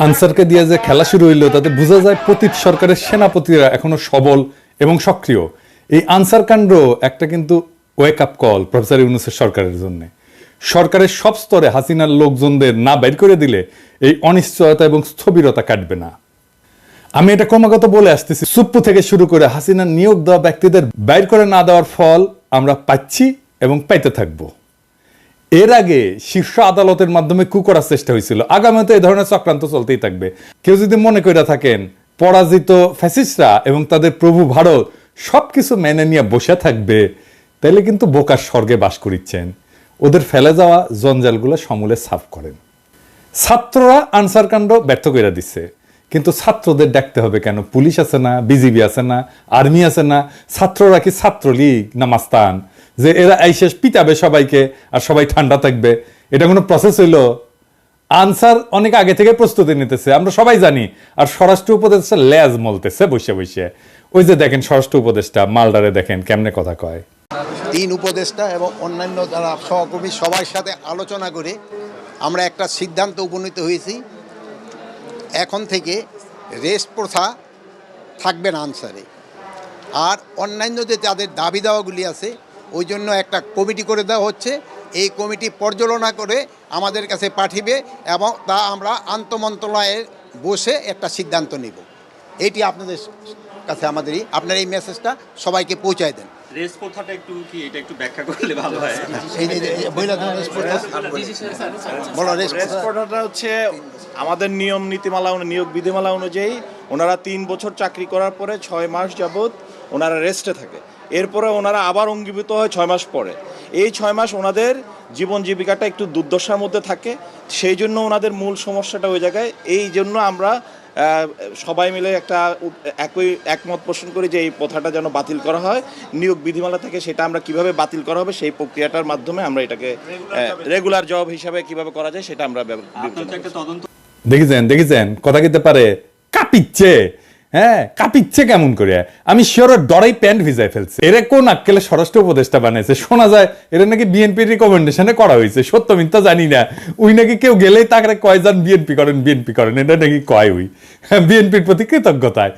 আনসারকে দিয়ে যে খেলা শুরু হইলো তাতে বোঝা যায় পতিত সরকারের সেনাপতিরা এখনো সবল এবং সক্রিয়। এই আনসার কাণ্ড একটা কিন্তু ওয়েক আপ কল প্রফেসর ইউনূসের সরকারের জন্য। সরকারের সব স্তরে হাসিনার লোকজনদের না বাইর করে দিলে এই অনিশ্চয়তা এবং স্থবিরতা কাটবে না। আমি এটা ক্রমাগত বলে আসতেছি, সুপ্পু থেকে শুরু করে হাসিনার নিয়োগ দেওয়া ব্যক্তিদের বাইর করে না দেওয়ার ফল আমরা পাচ্ছি এবং পাইতে থাকবো। এর আগে শীর্ষ আদালতের মাধ্যমে কু করার চেষ্টা হয়েছিল, আগামীতে এই ধরনের চক্রান্ত চলতেই থাকবে। কেউ যদি মনে করে থাকেন পরাজিত ফ্যাসিস্টরা এবং তাদের প্রভু ভারত সবকিছু মেনে নিয়ে বসে থাকবে, তাইলে কিন্তু বোকার স্বর্গে বাস করিচ্ছেন। ওদের ফেলে যাওয়া জঞ্জালগুলো সমূলে সাফ করেন। ছাত্ররা আনসার কাণ্ড ব্যর্থ করে দিচ্ছে, কিন্তু ছাত্রদের ডাকতে হবে কেন? পুলিশ আছে না, বিজিবি আছে না, আর্মি আছে না? ছাত্ররা কি ছাত্রলীগ না মাস্তান যে এরা এই শেষ পিটাবে সবাইকে আর সবাই ঠান্ডা থাকবে? এটা কোনো প্রসেস হইলো? আনসার অনেক আগে থেকে প্রস্তুতি নিতেছে, আমরা সবাই জানি। আর স্বরাষ্ট্র উপদেষ্টা লেজ মলতেছে বসে বসে। ওই যে দেখেন স্বরাষ্ট্র উপদেষ্টা মালদারে দেখেন কেমনে কথা কয়। 3 উপদেষ্টা এবং অন্যান্য যারা সহকর্মী সবার সাথে আলোচনা করে আমরা একটা সিদ্ধান্ত উপনীত হয়েছি, এখন থেকে রেস্ট প্রথা থাকবে না আনসারে। আর অন্যান্য যে তাদের দাবি দাওয়াগুলি আছে ওই জন্য একটা কমিটি করে দেওয়া হচ্ছে। এই কমিটি পর্যালোচনা করে আমাদের কাছে পাঠিয়ে এবং তা আমরা আন্তঃমন্ত্রণালয়ে বসে একটা সিদ্ধান্ত নেব। এটি আপনাদের কাছে আপনার এই মেসেজটা সবাইকে পৌঁছায় দেন। রেস প্রথাটা এটা একটু ব্যাখ্যা করলে ভালো হয়। রেস প্রথাটা হচ্ছে আমাদের নিয়ম নীতিমালা নিয়োগ বিধিমালা অনুযায়ী ওনারা 3 বছর চাকরি করার পরে 6 মাস যাবত ওনারা রেস্টে থাকে। এরপরে ওনারা আবার অঙ্গীভূত হয় 6 মাস পরে। এই 6 মাস ওনাদের জীবন জীবিকাটা একটু দুর্দশার মধ্যে থাকে, সেই জন্য ওনাদের মূল সমস্যাটা ওই জায়গায়। এই জন্য আমরা সবাই মিলে একটা একমত পোষণ করি যে এই প্রথাটা যেন বাতিল করা হয় নিয়োগ বিধিমালা থেকে। সেটা আমরা কিভাবে বাতিল করা হবে সেই প্রক্রিয়াটার মাধ্যমে আমরা এটাকে রেগুলার জব হিসাবে কিভাবে করা যায় সেটা আমরা দেখেছেন কথা কিতে পারে কাঁপিচ্ছে। হ্যাঁ, কাঁপিচ্ছে কেমন করে? আমি শিওর ডরাই প্যান্ট ভিজাই ফেলছে। এরা কোন আক্কেলে স্বরাষ্ট্র উপদেষ্টা বানাইছে? শোনা যায় এরা নাকি বিএনপির রিকমেন্ডেশনে করা হয়েছে, সত্য মিথ্যা জানি না। ওই নাকি কেউ গেলেই তাকে কয় যান বিএনপি করেন বিএনপি করেন, এটা নাকি কয় ওই বিএনপির প্রতি কৃতজ্ঞতায়।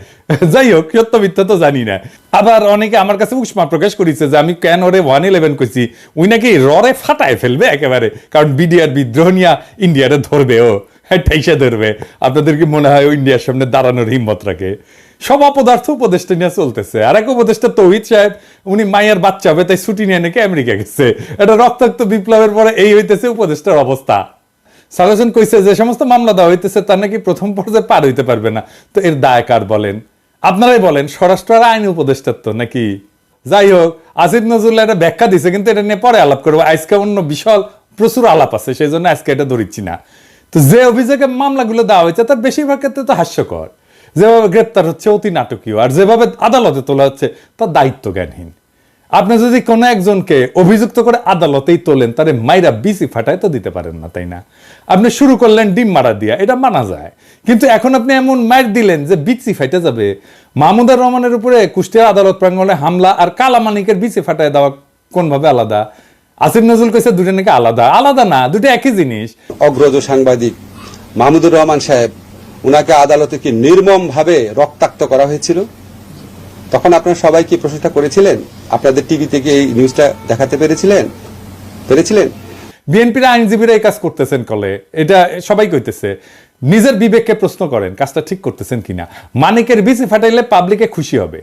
যাই হোক, সত্য মিথ্যা তো জানি না। আবার অনেকে আমার কাছে উষ্মা প্রকাশ করেছে যে আমি কেন ওরে 111 কইছি, ওই নাকি ররে ফাটায় ফেলবে একেবারে, কারণ বিডিআর বিদ্রোহ নিয়ে ইন্ডিয়ারে ধরবে, ও ঠাইসা ধরবে। আপনাদের কি মনে হয় ইন্ডিয়ার সামনে দাঁড়ানোর হিম্মত রাখে? সব অপদার্থ উপদেষ্টা নিয়ে চলতেছে। আর এক উপদেষ্টা তৌহিদ সাহেব, উনি মায়ের বাচ্চা হবে তাই ছুটি নিয়ে নাকি আমেরিকা গেছে। এটা রক্তাক্ত বিপ্লবের পরে এই হইতেছে উপদেষ্টার অবস্থা। সালেজন কইছে যে সমস্ত মামলা দেওয়া হইতেছে তার নাকি প্রথম পর্যায়ে পার হইতে পারবে না। তো এর দায় কার বলেন? আপনারাই বলেন। স্বরাষ্ট্র আর আইন উপদেষ্টার তো নাকি? যাই হোক, আসিফ নজরুল্লাহ এটা ব্যাখ্যা দিছে, কিন্তু এটা নিয়ে পরে আলাপ করবো। আজকে অন্য বিশাল প্রচুর আলাপ আছে, সেই জন্য আজকে এটা ধরিচ্ছি না। তো যে অভিযোগে মামলাগুলো দেওয়া হয়েছে তার বেশিরভাগ ক্ষেত্রে তো হাস্যকর। যেভাবে গ্রেপ্তার হচ্ছে অতি নাটকীয়, আর যেভাবে আদালতে তোলা হচ্ছে তার দায়িত্ব জ্ঞানহীন। আপনি যদি কোনো একজনকে অভিযুক্ত করে আদালতেই তোলেন, তারে মাইরা বিসি ফাটায় তো দিতে পারেন না, তাই না? আপনি শুরু করলেন ডিম মারা দিয়া, এটা মানা যায়। কিন্তু এখন আপনি এমন মার দিলেন যে বিসি ফাইটে যাবে। মাহমুদুর রহমানের উপরে কুষ্টিয়া আদালত প্রাঙ্গণে হামলা আর কালামানিকের বিসি ফাটায় দেওয়া কোনভাবে আলাদা? আসিফ নজরুল কইছে দুটো নাকি আলাদা। আলাদা না, দুটো একই জিনিস। অগ্রজ সাংবাদিক মাহমুদুর রহমান সাহেব, উনাকে আদালতে কি নির্মম ভাবে রক্তাক্ত করা হয়েছিল, তখন আপনারা সবাই কি প্রশংসা করেছিলেন? আপনাদের টিভিতে কি এই নিউজটা দেখাতে পেরেছিলেন? বিএনপির আইনজীবীরা এই কাজ করতেছেন কলে, এটা সবাই কইতেছে। নিজের বিবেককে প্রশ্ন করেন কাজটা ঠিক করতেছেন কিনা। মানিকের বিসি ফাটাইলে পাবলিকে খুশি হবে।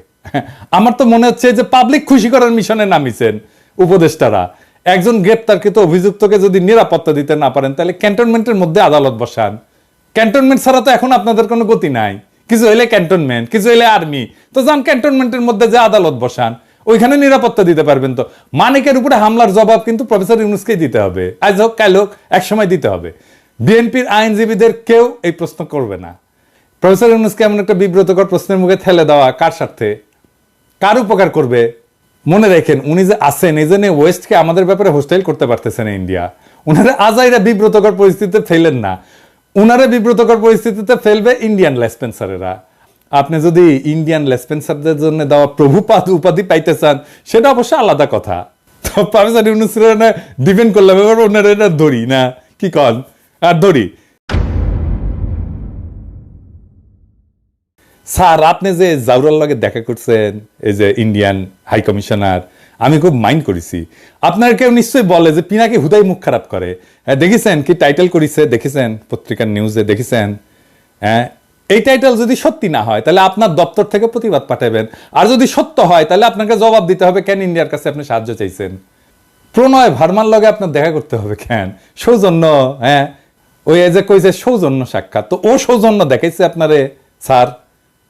আমার তো মনে হচ্ছে যে পাবলিক খুশি করার মিশনে নামিছেন উপদেষ্টারা। একজন গ্রেপ্তারকৃত অভিযুক্তকে যদি নিরাপত্তা দিতে না পারেন, তাহলে ক্যান্টনমেন্টের মধ্যে আদালত বসান। ক্যান্টনমেন্ট ছাড়া তো এখন আপনাদের কোনো গতি নাই। কিছু হইলে ক্যান্টনমেন্ট, কিছু হইলে আর্মি, তো যান ক্যান্টনমেন্টের মধ্যে যে আদালত বসান, ওইখানে নিরাপত্তা দিতে পারবেন। তো মানিকের উপরে হামলার জবাব কিন্তু প্রফেসর ইউনূসকেই দিতে হবে। আজ হোক কাল হোক, এক সময় দিতে হবে। বিএনপির আইনজীবীদের কেউ এই প্রশ্ন করবে না। প্রফেসর ইউনূসকে এমন একটা বিব্রতকর প্রশ্নের মুখে ঠেলে দেওয়া কার স্বার্থে, কার উপকার করবে? মনে রাখেন, উনি যে আছেন এই জন্য ওয়েস্টকে আমাদের ব্যাপারে হোস্টাইল করতে পারতেছেন ইন্ডিয়া। উনারা আজাইরা বিব্রতকর পরিস্থিতিতে ফেলেন না, উনারা বিব্রতকর পরিস্থিতিতে ফেলবে ইন্ডিয়ান লেসপেন্সারেরা। আপনি যদি ইন্ডিয়ান লেসপেন্সারদের জন্য দেওয়া প্রভুপাদ উপাধি পাইতে চান, সেটা অবশ্য আলাদা কথা। তো প্রফেসর ইউনূসের ডিপেন্ড করলাম, এবার ওনারা এটা ধরি না, কি কন আর ধরি। স্যার আপনি যে জাউরার লগে দেখা করছেন, এই যে ইন্ডিয়ান হাই কমিশনার, আমি খুব মাইন্ড করেছি। আপনার কেউ নিশ্চয়ই বলে যে পিনাকি হুদাই মুখ খারাপ করে। হ্যাঁ, দেখেছেন কি টাইটেল করেছে, দেখেছেন পত্রিকার নিউজে দেখেছেন? হ্যাঁ, এই টাইটেল যদি সত্যি না হয় তাহলে আপনার দপ্তর থেকে প্রতিবাদ পাঠাবেন, আর যদি সত্য হয় তাহলে আপনাকে জবাব দিতে হবে কেন ইন্ডিয়ার কাছে আপনি সাহায্য চাইছেন। প্রণয় ভার্মার লগে আপনার দেখা করতে হবে কেন? সৌজন্য, হ্যাঁ ওই যে কইছে সৌজন্য সাক্ষাৎ, তো ও সৌজন্য দেখাইছে আপনারে স্যার?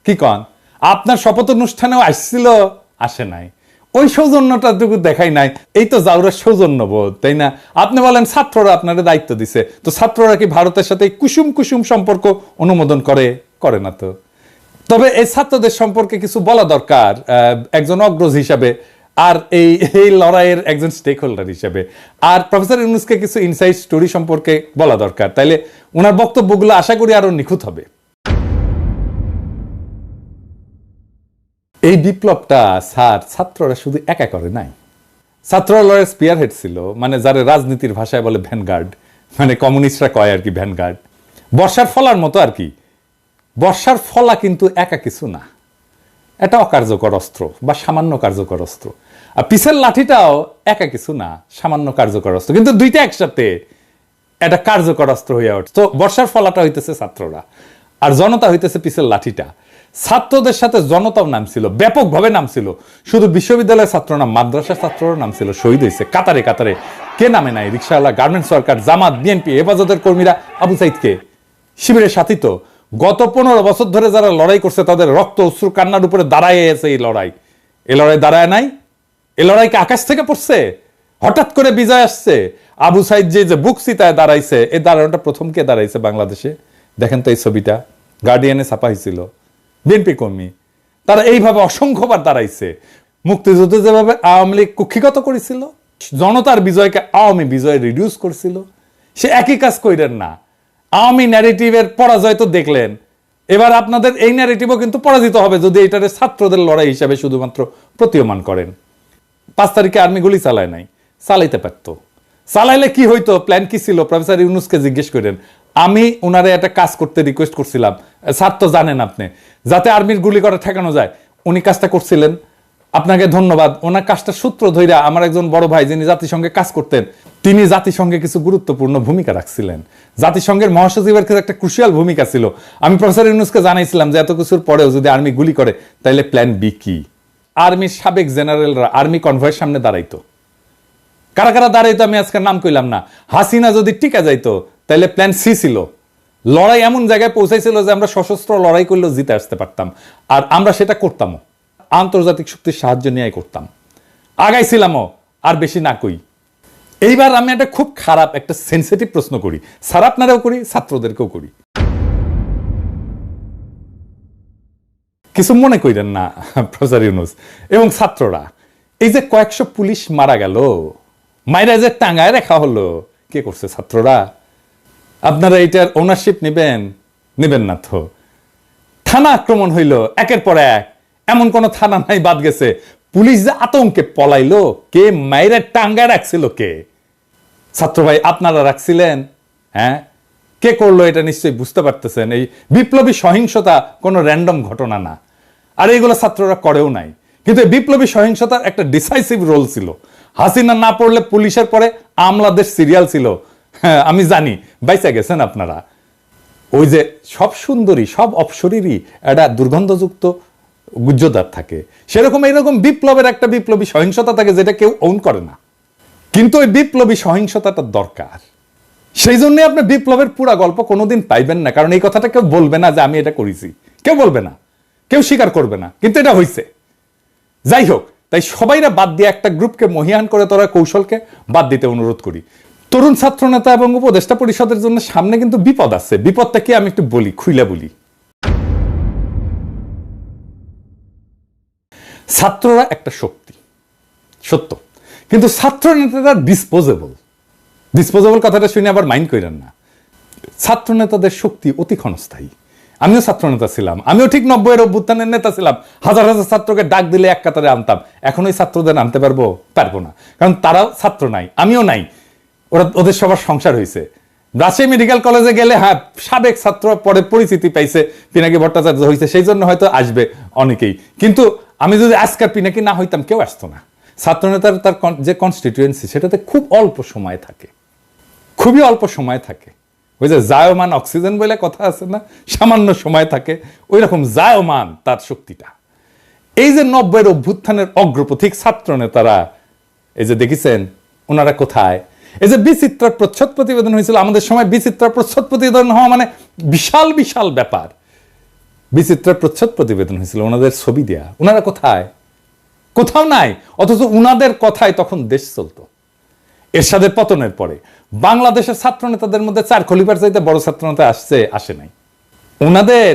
কি কন? আপনার শপথ অনুষ্ঠানেও আসছিল, আসে নাই, ওই সৌজন্যটা টুকু দেখাই নাই। এই তো জাউরের সৌজন্য বোধ, তাই না? আপনি বলেন ছাত্ররা আপনারা দায়িত্ব দিছে, তো ছাত্ররা কি ভারতের সাথে কুসুম কুসুম সম্পর্ক অনুমোদন করে? করে না তো। তবে এই ছাত্রদের সম্পর্কে কিছু বলা দরকার একজন অগ্রজ হিসাবে, আর এই লড়াইয়ের একজন স্টেক হোল্ডার হিসেবে। আর প্রফেসর ইউনূসকে কিছু ইনসাইড স্টোরি সম্পর্কে বলা দরকার, তাইলে ওনার বক্তব্যগুলো আশা করি আরো নিখুঁত হবে। এই বিপ্লবটা স্যার ছাত্ররা শুধু একা করে নাই, ছাত্ররা লড়াইয়ের স্পিয়ার হেড ছিল, মানে যারা রাজনীতির ভাষায় বলে ভ্যানগার্ড, মানে কমিউনিস্টরা কয় আর কি ভ্যানগার্ড, বর্ষার ফলার মতো আর কি। বর্ষার ফলা কিন্তু একা কিছু না, এটা অকার্যকর অস্ত্র বা সামান্য কার্যকর অস্ত্র। আর পিসের লাঠিটাও একা কিছু না, সামান্য কার্যকর অস্ত্র, কিন্তু দুইটা একসাথে এটা কার্যকর অস্ত্র হইয়া ওঠে। তো বর্ষার ফলাটা হইতেছে ছাত্ররা, আর জনতা হইতেছে পিসের লাঠিটা। ছাত্রদের সাথে জনতাও নামছিল, ব্যাপকভাবে নামছিল। শুধু বিশ্ববিদ্যালয়ের ছাত্র না, মাদ্রাসার ছাত্ররা নামছিল, শহীদ হয়েছে কাতারে কাতারে। কে নামে নাই? রিকশাওয়ালা, গার্মেন্টস ওয়ার্কার, জামাত, বিএনপি, হেফাজতের কর্মীরা, আবু সাইদকে শিবিরের সাথী তো। গত 15 বছর ধরে যারা লড়াই করছে তাদের রক্ত অশ্রু কান্নার উপরে দাঁড়ায় আছে এই লড়াই। এই লড়াই দাঁড়ায় নাই? এই লড়াইকে আকাশ থেকে পড়ছে? হঠাৎ করে বিজয় আসছে? আবু সাইদ যে বুক চিতায় দাঁড়াইছে, এই দাঁড়ানোটা প্রথম কে দাঁড়াইছে বাংলাদেশে? দেখেন তো এই ছবিটা, গার্ডিয়ানে ছাপা হয়েছিল, বিএনপি কর্মী। তারা এইভাবে অসংখ্যবার দাঁড়াইছে। মুক্তিযুদ্ধে যেভাবে আওয়ামী লীগ কুক্ষিগত করেছিল, জনতার বিজয়কে আওয়ামী বিজয় রিডিউস করছিল, সে একই কাজ কইরেন না। আওয়ামী ন্যারেটিভের পরাজয় তো দেখলেন, এবার আপনাদের এই ন্যারেটিভও কিন্তু পরাজিত হবে যদি এটারে ছাত্রদের লড়াই হিসাবে শুধুমাত্র প্রতীয়মান করেন। 5 তারিখে আর্মি গুলি চালায় নাই, চালাইতে পারত। চালাইলে কি হইতো? প্ল্যান কি ছিল? প্রফেসর ইউনূসকে জিজ্ঞেস করেন। আমি ওনারে একটা কাজ করতে রিকোয়েস্ট করছিলাম, স্যার তো জানেন আপনি, যাতে আর্মির গুলি করা ঠেকানো যায়। উনি কাজটা করছিলেন, আপনাকে ধন্যবাদ। ওনার কাজটা সূত্র ধইরা আমার একজন বড় ভাই যিনি জাতিসংঘে কাজ করতেন, তিনি জাতিসংঘে কিছু গুরুত্বপূর্ণ ভূমিকা রাখছিলেন। জাতিসংঘের মহাসচিবের ক্ষেত্রে একটা ক্রুশিয়াল ভূমিকা ছিল। আমি প্রফেসর ইউনূসকে জানাইছিলাম যে এত কিছুর পরেও যদি আর্মি গুলি করে তাইলে প্ল্যান বি কি? আর্মির সাবেক জেনারেলরা আর্মি কনভয়ের সামনে দাঁড়াইতো। কারা কারা দাঁড়াইতো আমি আজকে নাম কইলাম না। হাসিনা যদি টিকা যাইতো তাইলে প্ল্যান সি ছিল। লড়াই এমন জায়গায় পৌঁছাইছিল যে আমরা সশস্ত্র লড়াই করলেও জিতে আসতে পারতাম, আর আমরা সেটা করতামও, আন্তর্জাতিক শক্তির সাহায্য নিয়ে করতাম, আগাইছিলামও, আর বেশি না কই। এইবার আমি একটা খুব খারাপ একটা সেন্সিটিভ প্রশ্ন করি, স্যার আপনারাও করি, ছাত্রদেরকেও করি, কিছু মনে কইরেন না প্রফেসর ইউনূস এবং ছাত্ররা। এই যে কয়েকশো পুলিশ মারা গেল, মাইরা যে টাঙ্গায় রাখা হলো, কে করছে? ছাত্ররা। আপনারা এইটার ওনারশিপ নেবেন? নেবেন না তো। থানা আক্রমণ হইল একের পর এক, এমন কোন থানা নাই বাদ গেছে। পুলিশ যে আতঙ্কে পলাইলো, কে মাইরা টাঙ্গায় রাখছিল? কে? ছাত্র ভাই আপনারা রাখছিলেন? হ্যাঁ, কে করলো এটা নিশ্চয়ই বুঝতে পারতেছেন। এই বিপ্লবী সহিংসতা কোনো র্যান্ডম ঘটনা না, আর এইগুলো ছাত্ররা করেও নাই। কিন্তু এই বিপ্লবী সহিংসতার একটা ডিসাইসিভ রোল ছিল। হাসিনা না পড়লে পুলিশের পরে আমলাদের সিরিয়াল ছিল। হ্যাঁ আমি জানি, বাইচা গেছেন আপনারা। ওই যে সব সুন্দরী সব অপসরীরই একটা দুর্গন্ধযুক্ত গুজ্জদার থাকে, সেরকম এইরকম বিপ্লবের একটা বিপ্লবী সহিংসতা থাকে যেটা কেউ ওন করে না, কিন্তু ওই বিপ্লবী সহিংসতাটা দরকার। সেই জন্য আপনি বিপ্লবের পুরা গল্প কোনোদিন পাইবেন না, কারণ এই কথাটা কেউ বলবে না যে আমি এটা করেছি, কেউ বলবে না, কেউ স্বীকার করবে না, কিন্তু এটা হয়েছে। যাই হোক, তাই সবাইরা বাদ দিয়ে একটা গ্রুপকে মহিয়ান করে তোরা কৌশলকে বাদ দিতে অনুরোধ করি। তরুণ ছাত্র নেতা এবং উপদেষ্টা পরিষদের জন্য সামনে কিন্তু বিপদ আছে। বিপদটা কি আমি একটু বলি, খুইলা বলি। ছাত্ররা একটা শক্তি, সত্য, কিন্তু ছাত্র নেতারা ডিসপোজেবল। ডিসপোজেবল কথাটা শুনে আবার মাইন্ড করেন না। ছাত্র নেতাদের শক্তি অতি ক্ষণস্থায়ী। আমিও ছাত্র নেতা ছিলাম, আমিও ঠিক 90-এর অভ্যুত্থানের নেতা ছিলাম। হাজার হাজার ছাত্রকে ডাক দিলে এক কাতারে আনতাম। এখন ওই ছাত্রদের আনতে পারবো না, কারণ তারাও ছাত্র নাই, আমিও নাই। ওদের সবার সংসার হয়েছে, রাজশাহী মেডিকেল কলেজে গেলে হ্যাঁ সাবেক ছাত্র পরে পরিচিতি পাইছে, পিনাকি ভট্টাচার্য হয়েছে, সেই জন্য হয়তো আসবে অনেকেই। কিন্তু আমি যদি আজকার পিনাকি না হইতাম কেউ আসতো না। ছাত্রনেতার তার যে কনস্টিটিউয়েন্সি সেটাতে খুব অল্প সময় থাকে, খুবই অল্প সময় থাকে। ওই যে জায়মান অক্সিজেন বলে কথা আছে না, সামান্য সময় থাকে, ওই রকম জায়মান তার শক্তিটা। এই যে 90-এর অভ্যুত্থানের অগ্রপথিক ছাত্র নেতারা, এই যে দেখেছেন ওনারা কোথায়। এই যে বিচিত্রার প্রচ্ছদ প্রতিবেদন হয়েছিল, আমাদের সময় বিচিত্রার প্রচ্ছদ প্রতিবেদন হওয়া মানে বিশাল বিশাল ব্যাপার। বিচিত্রার প্রচ্ছদ প্রতিবেদন হয়েছিল, ওনাদের ছবি দেয়া, ওনারা কোথায়? কোথাও নাই। অথচ উনাদের কথায় তখন দেশ চলতো। এরশাদের পতনের পরে বাংলাদেশের ছাত্র নেতাদের মধ্যে 4 খলিফার চাইতে বড় ছাত্র নেতা আসে নাই। ওনাদের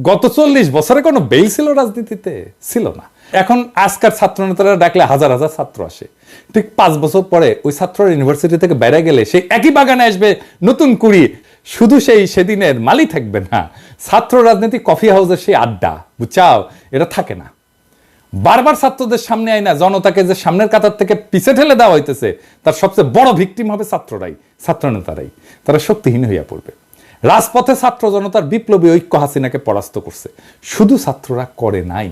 গত 40 বছরে কোনো বেল ছিল রাজনীতিতে? ছিল না। এখন আজকার ছাত্র নেতারা ডাকলে হাজার হাজার ছাত্র আসে। ঠিক 5 বছর পরে ওই ছাত্র ইউনিভার্সিটি থেকে বেড়ে গেলে সেই একই বাগানে আসবে নতুন কুড়ি। শুধু সেদিনের মালি থাকবে না, ছাত্র রাজনীতি কফি হাউসের সেই আড্ডা, বুঝছাও, এটা থাকে না। বারবার ছাত্রদের সামনে আয় না, জনতাকে যে সামনের কাতার থেকে পিছে ঠেলে দেওয়া হইতেছে, তার সবচেয়ে বড় ভিকটিম হবে ছাত্ররাই, ছাত্র নেতারাই। তারা শক্তিহীন হইয়া পড়বে। রাজপথে ছাত্র জনতার বিপ্লবী ঐক্য হাসিনাকে পরাস্ত করছে। শুধু ছাত্ররা করে নাই।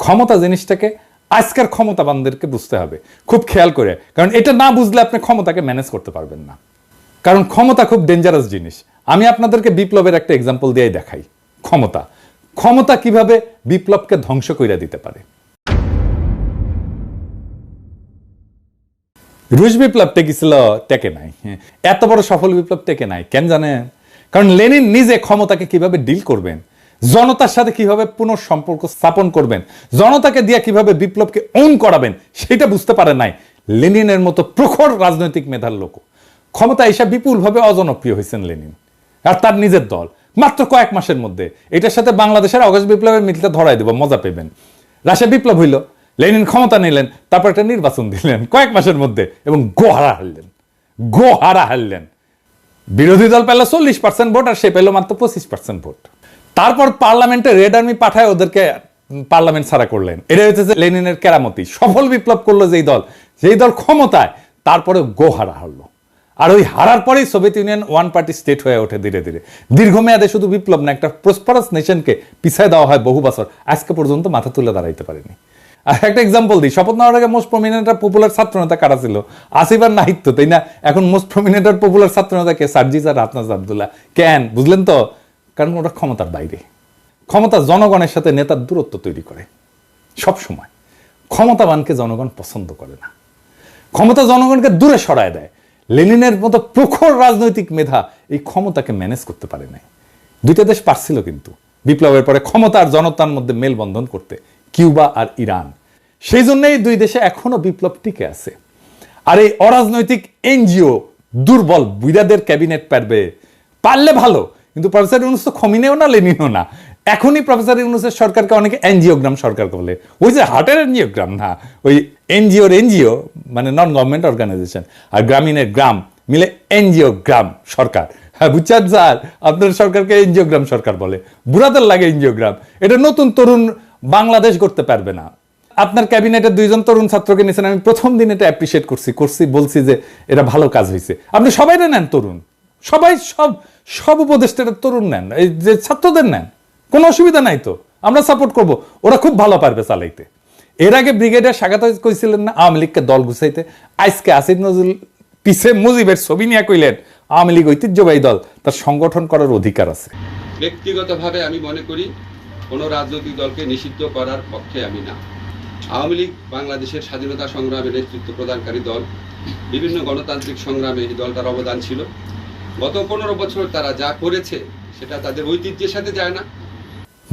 ক্ষমতা জিনিসটাকে আজকের ক্ষমতাবানদেরকে বুঝতে হবে খুব খেয়াল করে, কারণ এটা না বুঝলে আপনি ক্ষমতাকে ম্যানেজ করতে পারবেন না। কারণ ক্ষমতা খুব ডেঞ্জারাস জিনিস। আমি আপনাদেরকে বিপ্লবের একটা এক্সাম্পল দিয়ে দেখাই। ক্ষমতা কিভাবে বিপ্লবকে ধ্বংস করে দিতে পারে। রুশ বিপ্লব টেকেছিল, টেকে নাই। এত বড় সফল বিপ্লব টেকে নাই কেন জানেন? কারণ লেনিন নিজে ক্ষমতাকে কিভাবে ডিল করবেন, জনতার সাথে কিভাবে পুনঃসম্পর্ক স্থাপন করবেন, জনতাকে দিয়ে কিভাবে বিপ্লবকে ওন করাবেন, সেটা বুঝতে পারে নাই লেনিনের মতো প্রখর রাজনৈতিক মেধার লোক। ক্ষমতা এসে বিপুলভাবে অজনপ্রিয় হয়েছেন লেনিন আর তার নিজের দল মাত্র কয়েক মাসের মধ্যে। এটার সাথে বাংলাদেশের আগস্ট বিপ্লবের মিলটা ধরাই দেব, মজা পেবেন। রাশিয়া বিপ্লব হইল, লেনিন ক্ষমতা নিলেন, তারপর একটা নির্বাচন দিলেন কয়েক মাসের মধ্যে এবং গোহারা হারলেন। বিরোধী দল পেল 40% ভোট আর সে পেল মাত্র 25% ভোট। তারপর পার্লামেন্টে রেড আর্মি পাঠায় ওদেরকে পার্লামেন্ট ছাড়া করলেন। এটা হচ্ছে লেনিনের কেরামতি। সফল বিপ্লব করলো যেই দল ক্ষমতায়, তারপরে গোহারা হারলো। আর ওই হারার পরেই Soviet union one party state হয়ে ওঠে ধীরে ধীরে। দীর্ঘমেয়াদে শুধু বিপ্লব না, একটা প্রসপারাস নেশনকে পিছায় দেওয়া হয় বহু বছর, আজকে পর্যন্ত মাথা তুলে দাঁড়াইতে পারেনি। আর একটা এক্সাম্পল দিই, শপথ নেওয়ার আগে মোস্ট প্রমিনেন্ট পপুলার ছাত্র নেতা কারা ছিল? আসিফ আর নাহিদ তো, তাই না? এখন মোস্ট প্রমিনেন্ট পপুলার ছাত্র নেতা কে? সার্জিস আর আফনাজ আব্দুল্লাহ। কেন বুঝলেন তো? কারণ ওটা ক্ষমতার বাইরে। ক্ষমতা জনগণের সাথে নেতার দূরত্ব তৈরি করে সব সময়। ক্ষমতাবানকে জনগণ পছন্দ করে না, ক্ষমতা জনগণকে দূরে সরায় দেয়। লেনিনের মতো প্রখর রাজনৈতিক মেধা এই ক্ষমতাকে ম্যানেজ করতে পারে নাই। দুইটা দেশ পারছিল কিন্তু বিপ্লবের পরে ক্ষমতা আর জনতার মধ্যে মেলবন্ধন করতে, কিউবা আর ইরান। সেই জন্যই দুই দেশে এখনো বিপ্লব টিকে আছে। আর এই অরাজনৈতিক এনজিও দুর্বল বুইরাদের ক্যাবিনেট পারলে ভালো, কিন্তু প্রফেসর ইউনূস তো খমিনেও না লেনিনও না। এখনই প্রফেসর ইউনূসের সরকারকে অনেকে এনজিওগ্রাম সরকার বলে। ওই যে হার্টের এনজিওগ্রাম না, ওই এনজিও মানে নন গভর্নমেন্ট অর্গানাইজেশন, আর গ্রামীণের গ্রাম মিলে এনজিওগ্রাম সরকার। হ্যাঁ বুঝছেন স্যার, আপনার সরকারকে এনজিওগ্রাম সরকার বলে। বুড়াদের লাগে এনজিওগ্রাম। এটা নতুন তরুণ বাংলাদেশ করতে পারবে না। আপনার ক্যাবিনেটের 2জন তরুণ ছাত্রকে নিয়েছেন, আমি প্রথম দিন এটা অ্যাপ্রিসিয়েট করছি, বলছি যে এটা ভালো কাজ হয়েছে। আপনি সবাই নেন তরুণ, সবাই সব উপদেষ্টারা তরুণ নেন, এই যে ছাত্রদের নেন, কোনো অসুবিধা নাই তো, আমরা সাপোর্ট করব। ওরা খুব ভালো পারবে চালাইতে। এর আগে ব্রিগেডিয়ার স্বাগত কইছিলেন না আওয়ামী লীগকে দল গুছাইতে। আজকে আসিফ নজরুল পিছে মুজিবের ছবি নিয়ে কইলেন আওয়ামী লীগ ঐতিহ্যবাহী দল, তার সংগঠন করার অধিকার আছে। ব্যক্তিগতভাবে আমি মনে করি কোনো রাজনৈতিক দলকে নিষিদ্ধ করার পক্ষে আমি না। আওয়ামী লীগ বাংলাদেশের স্বাধীনতা সংগ্রামে নেতৃত্ব প্রদানকারী দল। বিভিন্ন গণতান্ত্রিক সংগ্রামে এই দলটার অবদান ছিল। গত 15 বছর তারা যা করেছে সেটা তাদের ঐতিহ্যের সাথে যায় না।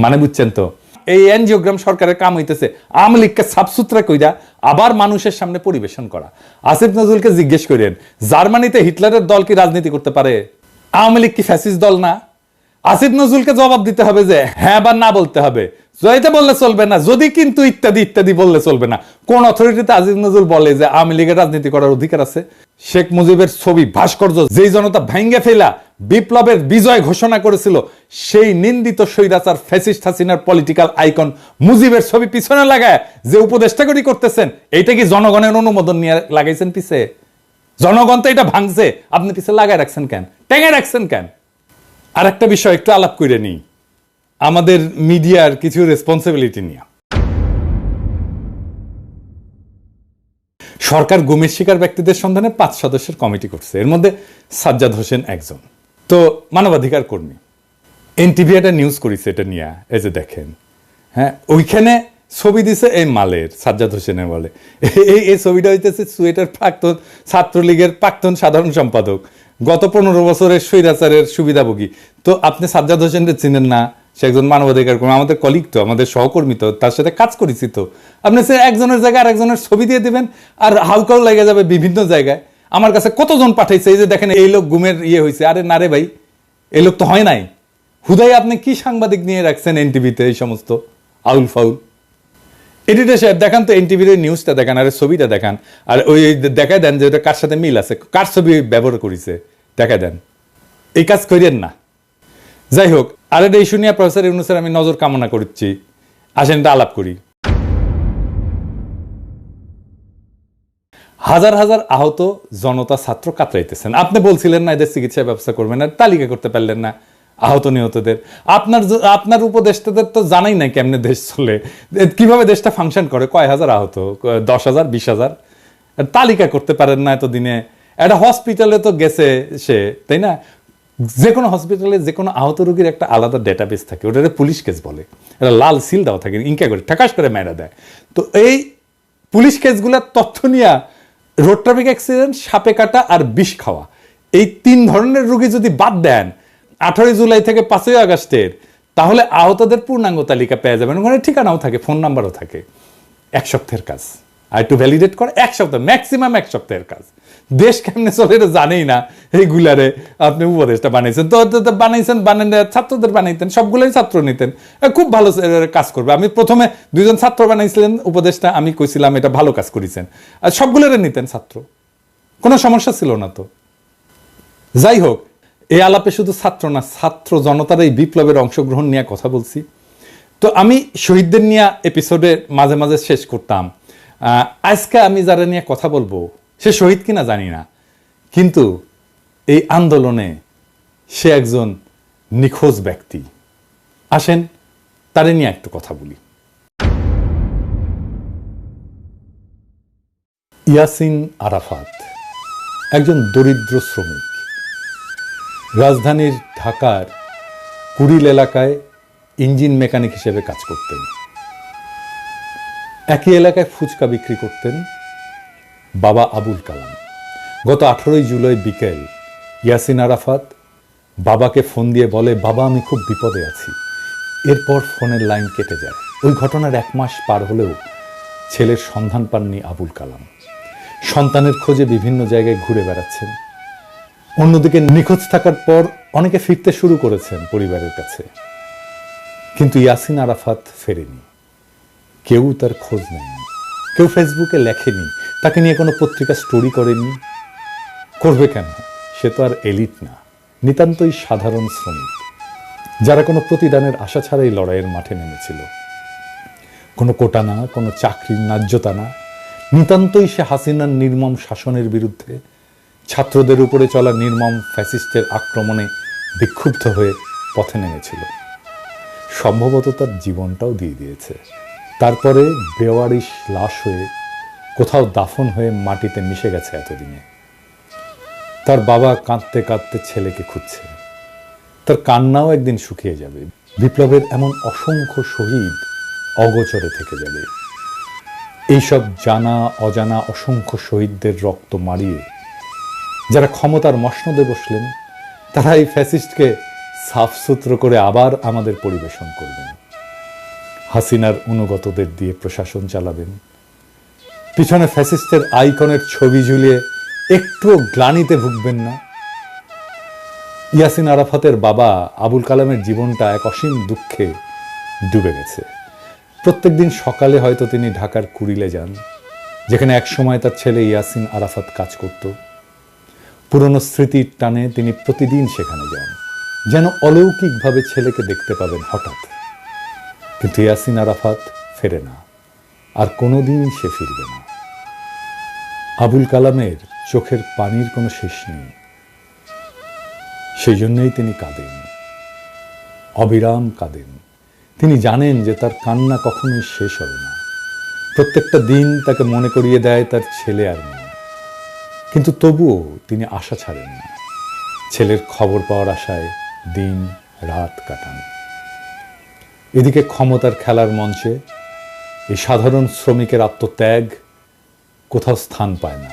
মানে বুঝছেন তো, এই এনজিওগ্রাম সরকারের কাম হইতেছে আওয়ামী লীগকে সাফসুতরা কইরা আবার মানুষের সামনে পরিবেশন করা। আসিফ নজরুলকে জিজ্ঞেস করেন, জার্মানিতে হিটলারের দল কি রাজনীতি করতে পারে? আওয়ামী লীগ কি ফ্যাসিস্ট দল না? আসিফ নজরুলকে জবাব দিতে হবে যে হ্যাঁ বা না বলতে হবে। জয়তে বললে চলবে না, যদি কিন্তু ইত্যাদি ইত্যাদি বললে চলবে না। কোন অথরিটিতে আসিফ নজরুল বলে যে আওয়ামী লীগের রাজনীতি করার অধিকার আছে? শেখ মুজিবের ছবি ভাস্কর্য যেই জনতা ভাঙ্গে ফেলা বিপ্লবের বিজয় ঘোষণা করেছিল, সেই নিন্দিত স্বৈরাচার ফ্যাসিস্ট হাসিনার পলিটিক্যাল আইকন মুজিবের ছবি পিছনে লাগায় যে উপদেষ্টাগরি করতেছেন, এইটা কি জনগণের অনুমোদন নিয়ে লাগাইছেন পিছে? জনগণ তো এটা ভাঙছে, আপনি পিছে লাগায় রাখছেন কেন? টেঙে রাখছেন কেন? আর একটা বিষয় একটু আলাপ করে নিই, আমাদের মিডিয়ার কিছু রেসপন্সিবিলিটি নিয়ে। সরকার গুমের শিকার ব্যক্তিদের সন্ধানে 5 সদস্যের কমিটি করছে, এর মধ্যে সাজ্জাদ হোসেন একজন। তো মানবাধিকার কর্মী, এনটিভি একটা নিউজ করেছে এটা নিয়ে, এই যে দেখেন, হ্যাঁ, ওইখানে ছবি দিছে এই মালের, সাজ্জাদ হোসেনের বলে এই ছবিটা হইতেছে সুয়েটার প্রাক্তন ছাত্রলীগের প্রাক্তন সাধারণ সম্পাদক, গত 15 বছরের স্বৈরাচারের সুবিধাভোগী। তো আপনি সাজ্জাদ হোসেনকে চিনেন না? সে একজন মানবাধিকার কর্মী, আমাদের কলিগ তো, আমাদের সহকর্মী তো, তার সাথে কাজ করেছি তো। আপনি সে একজনের জায়গায় আরেকজনের ছবি দিয়ে দিবেন আর হাউকাও লেগে যাবে বিভিন্ন জায়গায়। আমার কাছে কতজন পাঠাইছে, এই যে দেখেন এই লোক গুমের হয়েছে। আরে না রে ভাই, এই লোক তো হয় নাই। হুদাই আপনি কি সাংবাদিক নিয়ে রাখছেন এনটিভিতে এই সমস্ত আউল ফাউল? এডিটর সাহেব দেখান তো এনটিভির নিউজটা দেখান, আর ছবিটা দেখান, আর ওই দেখায় দেন যে ওটা কার সাথে মিল আছে, কার ছবি ব্যবহার করেছে দেখায় দেন। এই কাজ করেন না। যাই হোক, আর এটা ইস্যু নিয়ে প্রফেসর ইউনূসের আমি নজর কামনা করছি। আসেন এটা আলাপ করি। হাজার হাজার আহত জনতা ছাত্র কাতরাইতেছেন। আপনি বলছিলেন না এদের চিকিৎসা ব্যবস্থা করবেন না, তালিকা করতে পারলেন না আহত নিহতদের। আপনার উপদেষ্টাদের তো জানাই নাই কেমনে দেশ চলে, কিভাবে দেশটা ফাংশন করে, কয় হাজার আহত, 10,000 20,000, তালিকা করতে পারেন না এতদিনে। একটা হসপিটালে তো গেছে সে, তাই না? যে কোনো হসপিটালে যে কোনো আহত রোগীর একটা আলাদা ডেটাবেস থাকে, ওটারে পুলিশ কেস বলে, এটা লাল সিল দেওয়া থাকে, ইনকা করে ঠাকাস করে মেরা দেয়। তো এই পুলিশ কেসগুলোর তথ্য নিয়ে রোড ট্রাফিক অ্যাক্সিডেন্ট, সাপে কাটা আর বিষ খাওয়া, এই 3 ধরনের রোগী যদি বাদ দেন 18 জুলাই থেকে 5 আগস্টের, তাহলে আহতদের পূর্ণাঙ্গ তালিকা পেয়ে যাবেন। ওখানে ঠিকানাও থাকে, ফোন নাম্বারও থাকে। 1 সপ্তাহের কাজ, আর একটু ভ্যালিডেট করে 1 সপ্তাহ, ম্যাক্সিমাম 1 সপ্তাহের কাজ। দেশ কেমনে চলে এটা জানেই না, এইগুলারে আপনি উপদেশটা বানাইছেন তো বানাইছেন, বানান ছাত্রদের বানাইতেন, সবগুলোই ছাত্র নিতেন, খুব ভালো কাজ করবে। আমি প্রথমে 2 জন ছাত্র বানাইছিলেন উপদেশটা, আমি কইছিলাম এটা ভালো কাজ করেছেন, আর সবগুলোরে নিতেন ছাত্র, কোনো সমস্যা ছিল না তো। যাই হোক, এই আলাপে শুধু ছাত্র না, ছাত্র জনতার এই বিপ্লবের অংশগ্রহণ নিয়ে কথা বলছি। তো আমি শহীদদের নিয়ে এপিসোডে মাঝে মাঝে শেষ করতাম। আজকে আমি যারা নিয়ে কথা বলবো সে শহীদ কিনা জানি না, কিন্তু এই আন্দোলনে সে একজন নিখোঁজ ব্যক্তি। আসেন তারে নিয়ে একটু কথা বলি। ইয়াসিন আরাফাত একজন দরিদ্র শ্রমিক, রাজধানীর ঢাকার কুড়িল এলাকায় ইঞ্জিন মেকানিক হিসেবে কাজ করতেন। একই এলাকায় ফুচকা বিক্রি করতেন বাবা আবুল কালাম। গত 18 জুলাই বিকেল ইয়াসিন আরাফাত বাবাকে ফোন দিয়ে বলে, বাবা আমি খুব বিপদে আছি। এরপর ফোনের লাইন কেটে যায়। ওই ঘটনার 1 মাস পার হলেও ছেলের সন্ধান পাননি আবুল কালাম। সন্তানের খোঁজে বিভিন্ন জায়গায় ঘুরে বেড়াচ্ছেন। অন্যদিকে নিখোঁজ থাকার পর অনেকে ফিরতে শুরু করেছেন পরিবারের কাছে, কিন্তু ইয়াসিন আরাফাত ফেরেনি। কেউ তার খোঁজ নেয়নি, কেউ ফেসবুকে লেখেনি, তাকে নিয়ে কোনো পত্রিকা স্টোরি করেনি। করবে কেন? সে তো আর এলিট না, নিতান্তই সাধারণ শ্রমিক, যারা কোনো প্রতিদানের আশা ছাড়াই লড়াইয়ের মাঠে নেমেছিল। কোনো কোটা না, কোনো চাকরির ন্যায্যতা না, নিতান্তই সে হাসিনার নির্মম শাসনের বিরুদ্ধে, ছাত্রদের উপরে চলা নির্মম ফ্যাসিস্টের আক্রমণে বিক্ষুব্ধ হয়ে পথে নেমেছিল। সম্ভবত তার জীবনটাও দিয়ে দিয়েছে। তারপরে বেওয়ারিশ লাশ হয়ে কোথাও দাফন হয়ে মাটিতে মিশে গেছে এতদিনে। তার বাবা কাঁদতে কাঁদতে ছেলেকে খুঁজছে। তার কান্নাও একদিন শুকিয়ে যাবে। বিপ্লবের এমন অসংখ্য শহীদ অগোচরে থেকে যাবে। এইসব জানা অজানা অসংখ্য শহীদদের রক্ত মারিয়ে যারা ক্ষমতার মসনদে বসলেন, তারা এই ফ্যাসিস্টকে সাফসুতরো করে আবার আমাদের পরিবেশন করবেন। হাসিনার অনুগতদের দিয়ে প্রশাসন চালাবেন। পিছনে ফ্যাসিস্টের আইকনের ছবি ঝুলিয়ে একটুও গ্লানিতে ভুগবেন না। ইয়াসিন আরাফাতের বাবা আবুল কালামের জীবনটা এক অসীম দুঃখে ডুবে গেছে। প্রত্যেকদিন সকালে হয়তো তিনি ঢাকার কুড়িলে যান, যেখানে একসময় তার ছেলে ইয়াসিন আরাফাত কাজ করত। পুরনো স্মৃতির টানে তিনি প্রতিদিন সেখানে যান, যেন অলৌকিকভাবে ছেলেকে দেখতে পাবেন হঠাৎ। কিন্তু ইয়াসিন আরাফাত ফেরে না, আর কোনোদিন সে ফিরবে না। আবুল কালামের চোখের পানির কোনো শেষ নেই। সেই জন্যই তিনি কাঁদেন, অবিরাম কাঁদেন। তিনি জানেন যে তার কান্না কখনোই শেষ হবে না। প্রত্যেকটা দিন তাকে মনে করিয়ে দেয় তার ছেলে আর মেয়ে। কিন্তু তবুও তিনি আশা ছাড়েন না। ছেলের খবর পাওয়ার আশায় দিন রাত কাটান। এদিকে ক্ষমতার খেলার মঞ্চে এই সাধারণ শ্রমিকের আত্মত্যাগ কোথাও স্থান পায় না।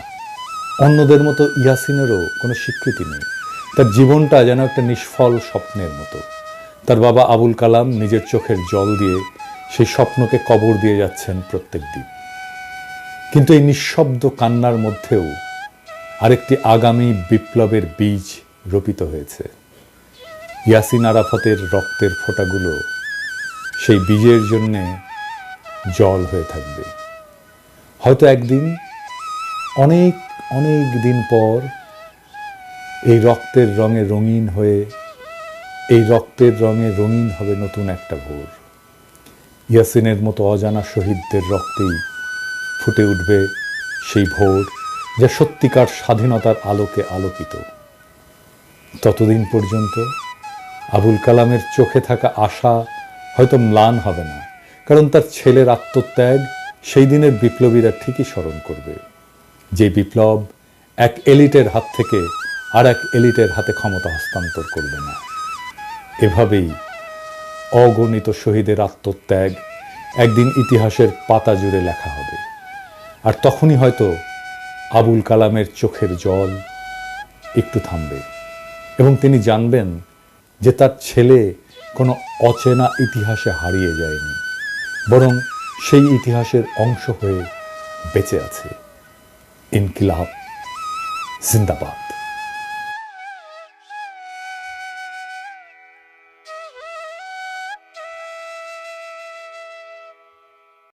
অন্যদের মতো ইয়াসিনেরও কোনো স্বীকৃতি নেই। তার জীবনটা যেন একটা নিষ্ফল স্বপ্নের মতো। তার বাবা আবুল কালাম নিজের চোখের জল দিয়ে সেই স্বপ্নকে কবর দিয়ে যাচ্ছেন প্রত্যেক দিন। কিন্তু এই নিঃশব্দ কান্নার মধ্যেও আরেকটি আগামী বিপ্লবের বীজ রোপিত হয়েছে। ইয়াসিন আরাফাতের রক্তের ফোঁটাগুলো সেই বীজের জন্যে জল হয়ে থাকবে। হয়তো একদিন, অনেক অনেক দিন পর, এই রক্তের রঙে রঙিন হয়ে, এই রক্তের রঙে রঙিন হবে নতুন একটা ভোর। ইয়াসিনের মতো অজানা শহীদদের রক্তেই ফুটে উঠবে সেই ভোর, যা সত্যিকার স্বাধীনতার আলোকে আলোকিত। ততদিন পর্যন্ত আবুল কালামের চোখে থাকা আশা হয়তো ম্লান হবে না, কারণ তার ছেলের আত্মত্যাগ সেই দিনের বিপ্লবীরা ঠিকই স্মরণ করবে। যে বিপ্লব এক এলিটের হাত থেকে আর এক এলিটের হাতে ক্ষমতা হস্তান্তর করবে না। এভাবেই অগণিত শহীদের আত্মত্যাগ একদিন ইতিহাসের পাতা জুড়ে লেখা হবে। আর তখনই হয়তো আবুল কালামের চোখের জল একটু থামবে এবং তিনি জানবেন যে তার ছেলে কোনো অচেনা ইতিহাসে হারিয়ে যায়নি, বরং সেই ইতিহাসের অংশ হয়ে বেঁচে আছে। ইনকিলাব জিন্দাবাদ।